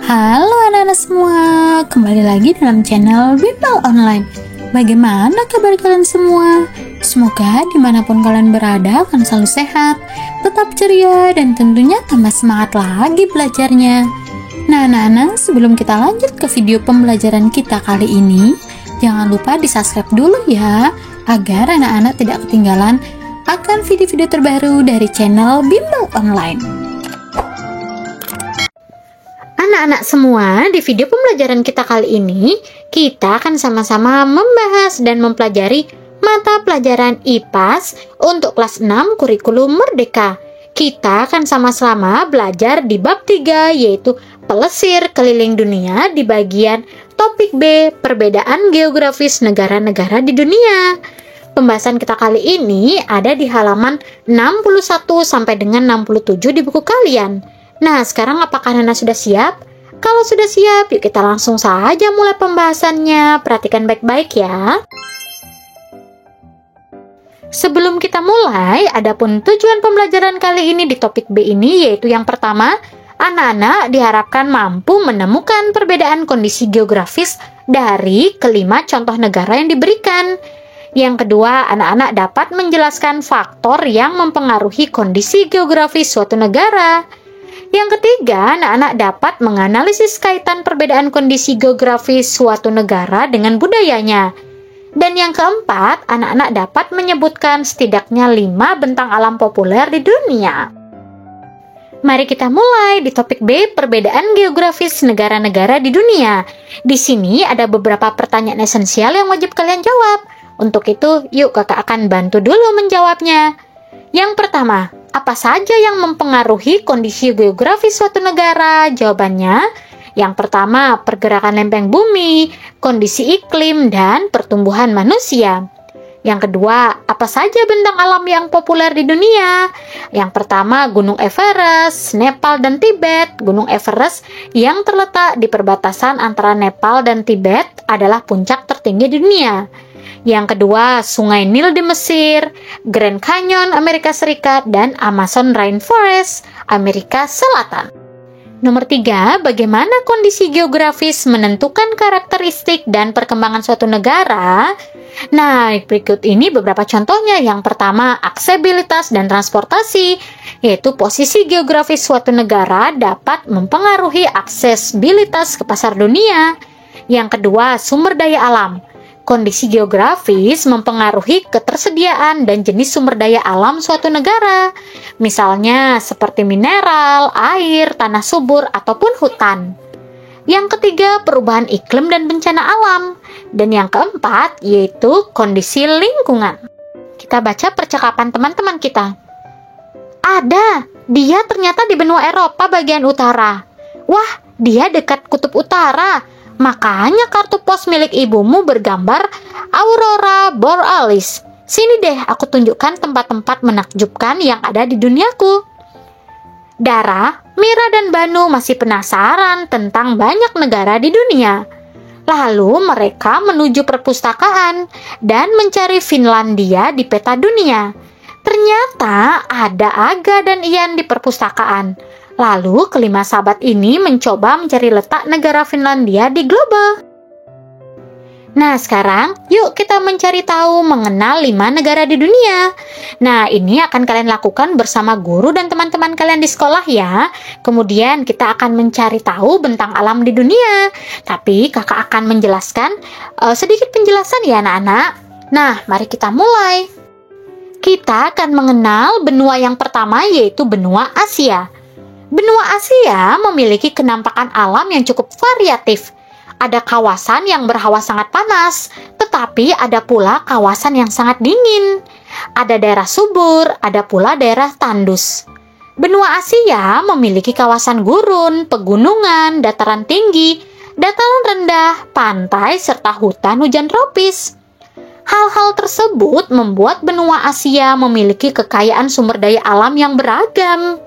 Halo anak-anak semua, kembali lagi dalam channel Bimbel Online. Bagaimana kabar kalian semua? Semoga dimanapun kalian berada akan selalu sehat, tetap ceria, dan tentunya tambah semangat lagi belajarnya. Nah anak-anak, sebelum kita lanjut ke video pembelajaran kita kali ini, jangan lupa di subscribe dulu ya, agar anak-anak tidak ketinggalan akan video-video terbaru dari channel Bimbel Online. Anak-anak semua, di video pembelajaran kita kali ini, kita akan sama-sama membahas dan mempelajari mata pelajaran IPAS untuk kelas 6 kurikulum Merdeka. Kita akan sama-sama belajar di bab 3, yaitu pelesir keliling dunia di bagian topik B, perbedaan geografis negara-negara di dunia. Pembahasan kita kali ini ada di halaman 61 sampai dengan 67 di buku kalian. Nah, sekarang apakah Nana sudah siap? Kalau sudah siap, yuk kita langsung saja mulai pembahasannya. Perhatikan baik-baik ya. Sebelum kita mulai, adapun tujuan pembelajaran kali ini di topik B ini, yaitu yang pertama, anak-anak diharapkan mampu menemukan perbedaan kondisi geografis dari kelima contoh negara yang diberikan. Yang kedua, anak-anak dapat menjelaskan faktor yang mempengaruhi kondisi geografis suatu negara. Yang ketiga, anak-anak dapat menganalisis kaitan perbedaan kondisi geografis suatu negara dengan budayanya. Dan yang keempat, anak-anak dapat menyebutkan setidaknya 5 bentang alam populer di dunia. Mari kita mulai di topik B, perbedaan geografis negara-negara di dunia. Di sini ada beberapa pertanyaan esensial yang wajib kalian jawab. Untuk itu, yuk kakak akan bantu dulu menjawabnya. Yang pertama, apa saja yang mempengaruhi kondisi geografis suatu negara? Jawabannya, yang pertama, pergerakan lempeng bumi, kondisi iklim, dan pertumbuhan manusia. Yang kedua, apa saja bentang alam yang populer di dunia? Yang pertama, Gunung Everest, Nepal dan Tibet. Gunung Everest yang terletak di perbatasan antara Nepal dan Tibet adalah puncak tertinggi di dunia. Yang kedua, Sungai Nil di Mesir, Grand Canyon Amerika Serikat, dan Amazon Rainforest Amerika Selatan. Nomor 3, bagaimana kondisi geografis menentukan karakteristik dan perkembangan suatu negara? Nah, berikut ini beberapa contohnya. Yang pertama, aksesibilitas dan transportasi, yaitu posisi geografis suatu negara dapat mempengaruhi aksesibilitas ke pasar dunia. Yang kedua, sumber daya alam. Kondisi geografis mempengaruhi ketersediaan dan jenis sumber daya alam suatu negara. Misalnya seperti mineral, air, tanah subur, ataupun hutan. Yang ketiga, perubahan iklim dan bencana alam. Dan yang keempat, yaitu kondisi lingkungan. Kita baca percakapan teman-teman kita. Ada, dia ternyata di benua Eropa bagian utara. Wah, dia dekat kutub utara. Makanya kartu pos milik ibumu bergambar Aurora Borealis. Sini deh, aku tunjukkan tempat-tempat menakjubkan yang ada di duniaku. Dara, Mira, dan Banu masih penasaran tentang banyak negara di dunia. Lalu mereka menuju perpustakaan dan mencari Finlandia di peta dunia. Ternyata ada Aga dan Ian di perpustakaan. Lalu kelima sahabat ini mencoba mencari letak negara Finlandia di global. Nah sekarang yuk kita mencari tahu mengenal 5 negara di dunia. Nah ini akan kalian lakukan bersama guru dan teman-teman kalian di sekolah ya. Kemudian kita akan mencari tahu bentang alam di dunia. Tapi kakak akan menjelaskan sedikit penjelasan ya anak-anak. Nah mari kita mulai. Kita akan mengenal benua yang pertama, yaitu benua Asia. Benua Asia memiliki kenampakan alam yang cukup variatif. Ada kawasan yang berhawa sangat panas, tetapi ada pula kawasan yang sangat dingin. Ada daerah subur, ada pula daerah tandus. Benua Asia memiliki kawasan gurun, pegunungan, dataran tinggi, dataran rendah, pantai, serta hutan hujan tropis. Hal-hal tersebut membuat benua Asia memiliki kekayaan sumber daya alam yang beragam.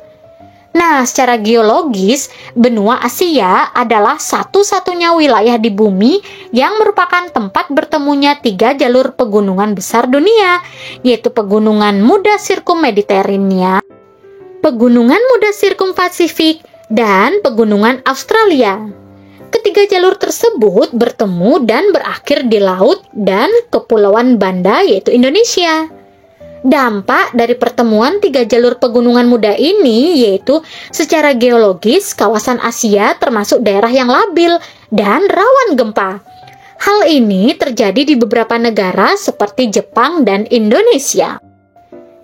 Nah, secara geologis, benua Asia adalah satu-satunya wilayah di bumi yang merupakan tempat bertemunya 3 jalur pegunungan besar dunia, yaitu Pegunungan Muda Sirkum Mediterania, Pegunungan Muda Sirkum Pasifik, dan pegunungan Australia. Ketiga jalur tersebut bertemu dan berakhir di laut dan Kepulauan Banda, yaitu Indonesia. Dampak dari pertemuan tiga jalur pegunungan muda ini yaitu secara geologis kawasan Asia termasuk daerah yang labil dan rawan gempa. Hal ini terjadi di beberapa negara seperti Jepang dan Indonesia.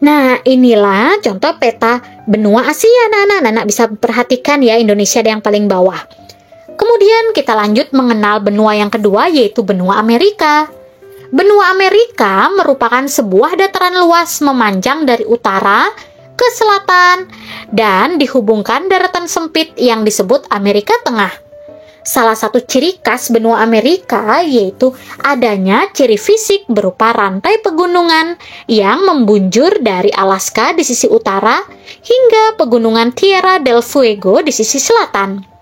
Nah, inilah contoh peta benua Asia. Anak-anak bisa perhatikan ya, Indonesia yang paling bawah. Kemudian kita lanjut mengenal benua yang kedua, yaitu benua Amerika. Benua Amerika merupakan sebuah dataran luas memanjang dari utara ke selatan dan dihubungkan daratan sempit yang disebut Amerika Tengah. Salah satu ciri khas benua Amerika yaitu adanya ciri fisik berupa rantai pegunungan yang membunjur dari Alaska di sisi utara hingga pegunungan Tierra del Fuego di sisi selatan.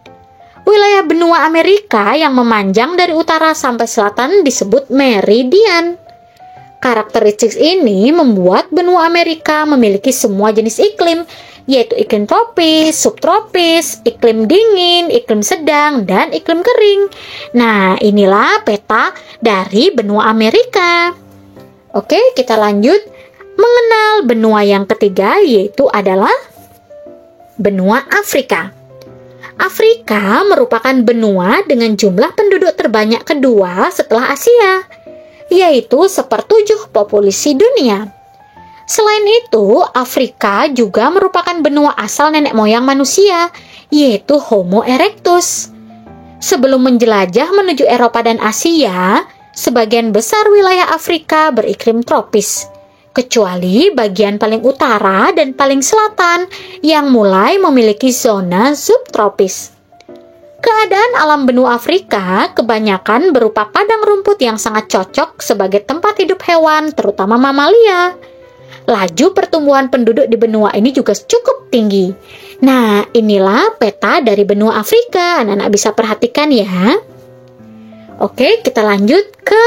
Wilayah benua Amerika yang memanjang dari utara sampai selatan disebut meridian. Karakteristik ini membuat benua Amerika memiliki semua jenis iklim, yaitu iklim tropis, subtropis, iklim dingin, iklim sedang, dan iklim kering. Nah, inilah peta dari benua Amerika. Oke, kita lanjut mengenal benua yang ketiga, yaitu adalah benua Afrika. Afrika merupakan benua dengan jumlah penduduk terbanyak kedua setelah Asia, yaitu 1/7 populasi dunia. Selain itu, Afrika juga merupakan benua asal nenek moyang manusia, yaitu Homo erectus. Sebelum menjelajah menuju Eropa dan Asia, sebagian besar wilayah Afrika beriklim tropis, kecuali bagian paling utara dan paling selatan yang mulai memiliki zona subtropis. Keadaan alam benua Afrika kebanyakan berupa padang rumput yang sangat cocok sebagai tempat hidup hewan, terutama mamalia. Laju pertumbuhan penduduk di benua ini juga cukup tinggi. Nah, inilah peta dari benua Afrika. Anak-anak bisa perhatikan ya. Oke, kita lanjut ke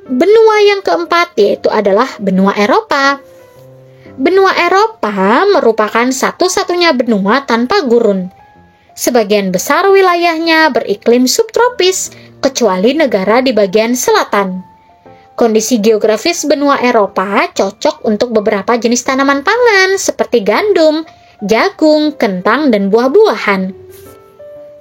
benua yang keempat, yaitu adalah benua Eropa. Benua Eropa merupakan satu-satunya benua tanpa gurun. Sebagian besar wilayahnya beriklim subtropis, kecuali negara di bagian selatan. Kondisi geografis benua Eropa cocok untuk beberapa jenis tanaman pangan seperti gandum, jagung, kentang, dan buah-buahan.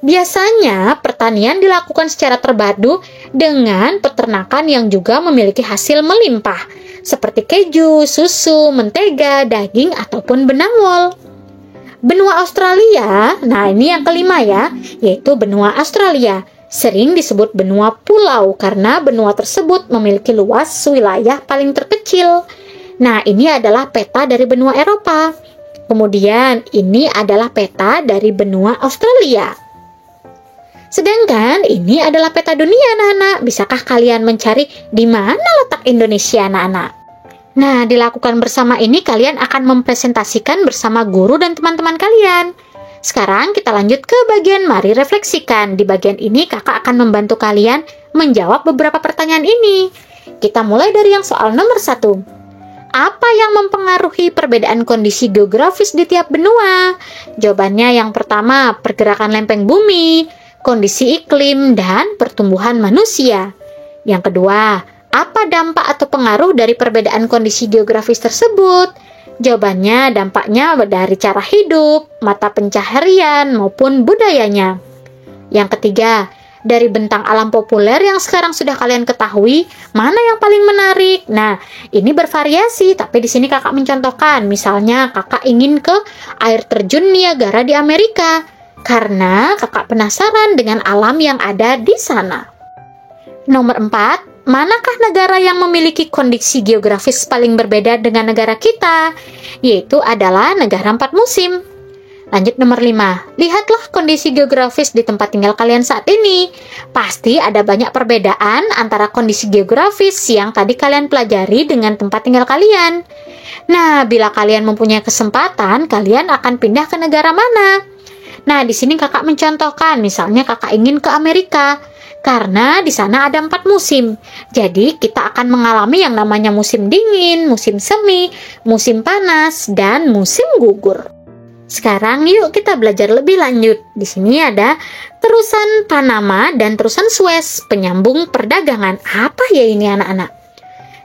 Biasanya, pertanian dilakukan secara terpadu dengan peternakan yang juga memiliki hasil melimpah, seperti keju, susu, mentega, daging, ataupun benang wol. Benua Australia, nah ini yang kelima ya, yaitu benua Australia. Sering disebut benua pulau karena benua tersebut memiliki luas wilayah paling terkecil. Nah, ini adalah peta dari benua Eropa. Kemudian, ini adalah peta dari benua Australia. Sedangkan ini adalah peta dunia, anak-anak. Bisakah kalian mencari di mana letak Indonesia, anak-anak? Nah, dilakukan bersama ini kalian akan mempresentasikan bersama guru dan teman-teman kalian. Sekarang kita lanjut ke bagian mari refleksikan. Di bagian ini kakak akan membantu kalian menjawab beberapa pertanyaan ini. Kita mulai dari yang soal nomor 1. Apa yang mempengaruhi perbedaan kondisi geografis di tiap benua? Jawabannya yang pertama, pergerakan lempeng bumi, kondisi iklim, dan pertumbuhan manusia. Yang kedua, apa dampak atau pengaruh dari perbedaan kondisi geografis tersebut? Jawabannya, dampaknya dari cara hidup, mata pencaharian, maupun budayanya. Yang ketiga, dari bentang alam populer yang sekarang sudah kalian ketahui, mana yang paling menarik? Nah, ini bervariasi, tapi di sini kakak mencontohkan. Misalnya, kakak ingin ke air terjun Niagara di Amerika, karena kakak penasaran dengan alam yang ada di sana. Nomor 4, manakah negara yang memiliki kondisi geografis paling berbeda dengan negara kita? Yaitu adalah negara 4 musim. Lanjut nomor 5, lihatlah kondisi geografis di tempat tinggal kalian saat ini. Pasti ada banyak perbedaan antara kondisi geografis yang tadi kalian pelajari dengan tempat tinggal kalian. Nah, bila kalian mempunyai kesempatan, kalian akan pindah ke negara mana? Nah, di sini kakak mencontohkan, misalnya kakak ingin ke Amerika, karena di sana ada 4 musim. Jadi, kita akan mengalami yang namanya musim dingin, musim semi, musim panas, dan musim gugur. Sekarang yuk kita belajar lebih lanjut. Di sini ada terusan Panama dan terusan Suez, penyambung perdagangan. Apa ya ini anak-anak?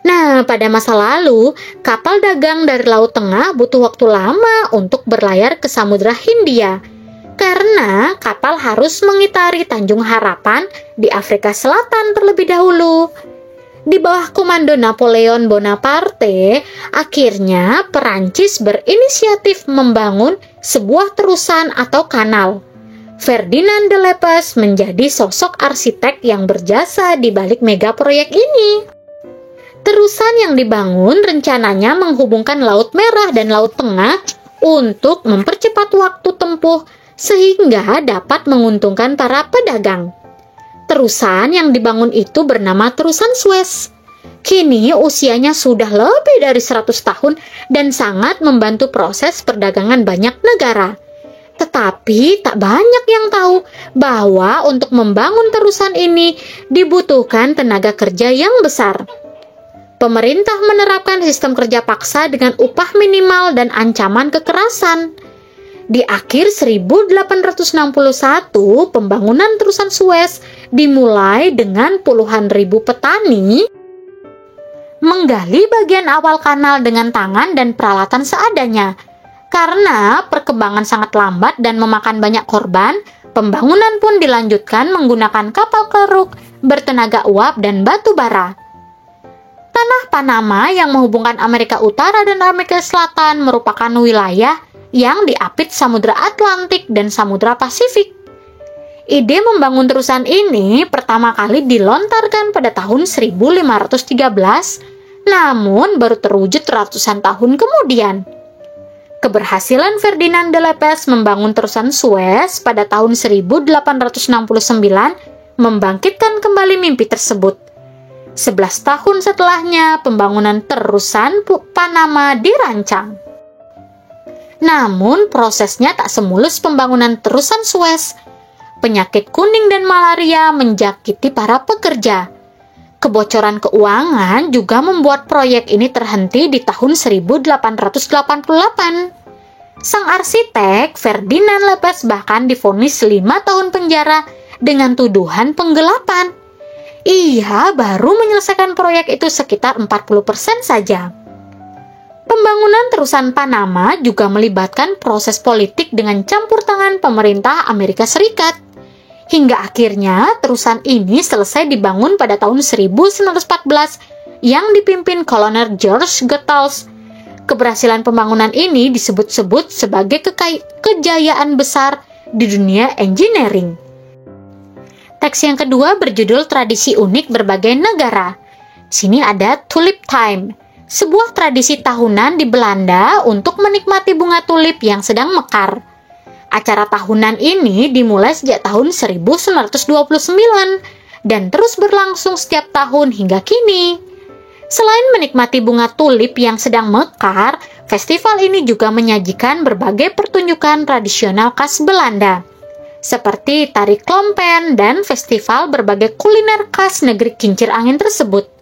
Nah, pada masa lalu, kapal dagang dari Laut Tengah butuh waktu lama untuk berlayar ke Samudra Hindia. Karena kapal harus mengitari Tanjung Harapan di Afrika Selatan terlebih dahulu. Di bawah komando Napoleon Bonaparte, akhirnya Perancis berinisiatif membangun sebuah terusan atau kanal. Ferdinand de Lesseps menjadi sosok arsitek yang berjasa di balik mega proyek ini. Terusan yang dibangun rencananya menghubungkan Laut Merah dan Laut Tengah untuk mempercepat waktu tempuh sehingga dapat menguntungkan para pedagang. Terusan yang dibangun itu bernama Terusan Suez. Kini usianya sudah lebih dari 100 tahun dan sangat membantu proses perdagangan banyak negara. Tetapi tak banyak yang tahu bahwa untuk membangun terusan ini dibutuhkan tenaga kerja yang besar. Pemerintah menerapkan sistem kerja paksa dengan upah minimal dan ancaman kekerasan. Di akhir 1861, pembangunan terusan Suez dimulai dengan puluhan ribu petani menggali bagian awal kanal dengan tangan dan peralatan seadanya. Karena perkembangan sangat lambat dan memakan banyak korban, pembangunan pun dilanjutkan menggunakan kapal keruk, bertenaga uap dan batu bara. Tanah Panama yang menghubungkan Amerika Utara dan Amerika Selatan merupakan wilayah yang diapit Samudra Atlantik dan Samudra Pasifik. Ide membangun terusan ini pertama kali dilontarkan pada tahun 1513, namun baru terwujud ratusan tahun kemudian. Keberhasilan Ferdinand de Lesseps membangun terusan Suez pada tahun 1869 membangkitkan kembali mimpi tersebut. 11 tahun setelahnya, pembangunan terusan Panama dirancang. Namun, prosesnya tak semulus pembangunan terusan Suez. Penyakit kuning dan malaria menjakiti para pekerja. Kebocoran keuangan juga membuat proyek ini terhenti di tahun 1888. Sang arsitek, Ferdinand Lesseps, bahkan divonis 5 tahun penjara dengan tuduhan penggelapan. Ia baru menyelesaikan proyek itu sekitar 40% saja. Pembangunan terusan Panama juga melibatkan proses politik dengan campur tangan pemerintah Amerika Serikat. Hingga akhirnya terusan ini selesai dibangun pada tahun 1914 yang dipimpin Kolonel George Goethals. Keberhasilan pembangunan ini disebut-sebut sebagai kejayaan besar di dunia engineering. Teks yang kedua berjudul Tradisi Unik Berbagai Negara. Sini ada Tulip Time, sebuah tradisi tahunan di Belanda untuk menikmati bunga tulip yang sedang mekar. Acara tahunan ini dimulai sejak tahun 1929 dan terus berlangsung setiap tahun hingga kini. Selain menikmati bunga tulip yang sedang mekar, festival ini juga menyajikan berbagai pertunjukan tradisional khas Belanda, seperti tari klompen dan festival berbagai kuliner khas negeri kincir angin tersebut.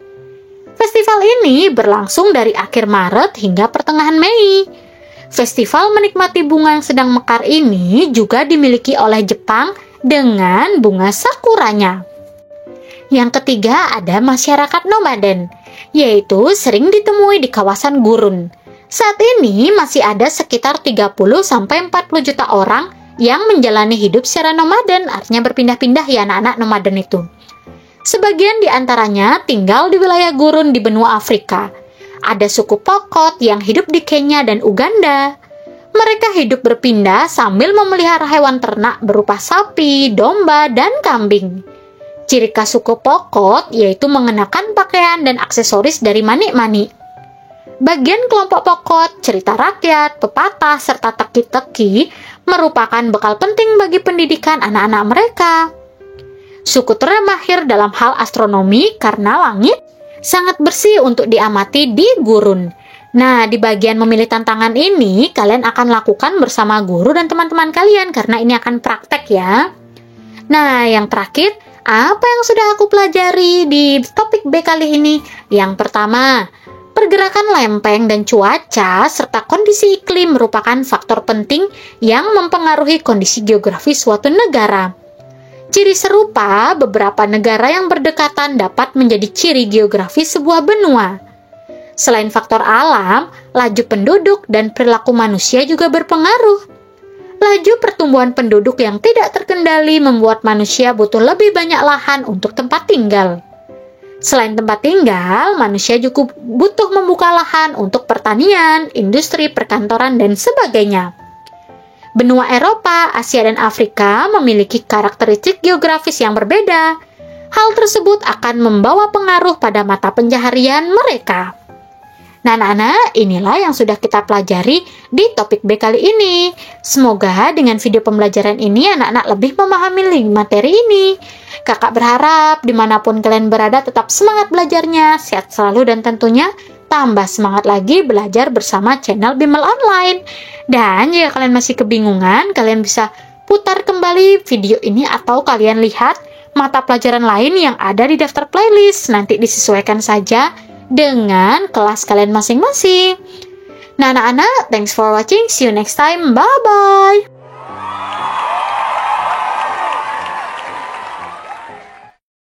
Festival ini berlangsung dari akhir Maret hingga pertengahan Mei. Festival menikmati bunga yang sedang mekar ini juga dimiliki oleh Jepang dengan bunga sakuranya. Yang ketiga ada masyarakat nomaden, yaitu sering ditemui di kawasan gurun. Saat ini masih ada sekitar 30-40 juta orang yang menjalani hidup secara nomaden, artinya berpindah-pindah ya anak-anak nomaden itu. Sebagian di antaranya tinggal di wilayah gurun di benua Afrika. Ada suku Pokot yang hidup di Kenya dan Uganda. Mereka hidup berpindah sambil memelihara hewan ternak berupa sapi, domba, dan kambing. Ciri khas suku Pokot yaitu mengenakan pakaian dan aksesoris dari manik-manik. Bagian kelompok Pokot, cerita rakyat, pepatah, serta teki-teki merupakan bekal penting bagi pendidikan anak-anak mereka. Suku termahir dalam hal astronomi karena langit sangat bersih untuk diamati di gurun. Nah, di bagian memilih tantangan ini, kalian akan lakukan bersama guru dan teman-teman kalian karena ini akan praktek ya. Nah, yang terakhir, apa yang sudah aku pelajari di topik B kali ini? Yang pertama, Pergerakan lempeng dan cuaca serta kondisi iklim merupakan faktor penting yang mempengaruhi kondisi geografis suatu negara. Ciri serupa beberapa negara yang berdekatan dapat menjadi ciri geografis sebuah benua. Selain faktor alam, laju penduduk dan perilaku manusia juga berpengaruh. Laju pertumbuhan penduduk yang tidak terkendali membuat manusia butuh lebih banyak lahan untuk tempat tinggal. Selain tempat tinggal, manusia juga butuh membuka lahan untuk pertanian, industri, perkantoran, dan sebagainya. Benua Eropa, Asia, dan Afrika memiliki karakteristik geografis yang berbeda. Hal tersebut akan membawa pengaruh pada mata pencaharian mereka. Nah, anak-anak, inilah yang sudah kita pelajari di topik B kali ini. Semoga dengan video pembelajaran ini anak-anak lebih memahami materi ini. Kakak berharap dimanapun kalian berada tetap semangat belajarnya, sehat selalu, dan tentunya tambah semangat lagi belajar bersama channel Bimbel Online. Dan jika kalian masih kebingungan, kalian bisa putar kembali video ini atau kalian lihat mata pelajaran lain yang ada di daftar playlist. Nanti disesuaikan saja dengan kelas kalian masing-masing. Nah, anak-anak, thanks for watching. See you next time. Bye-bye.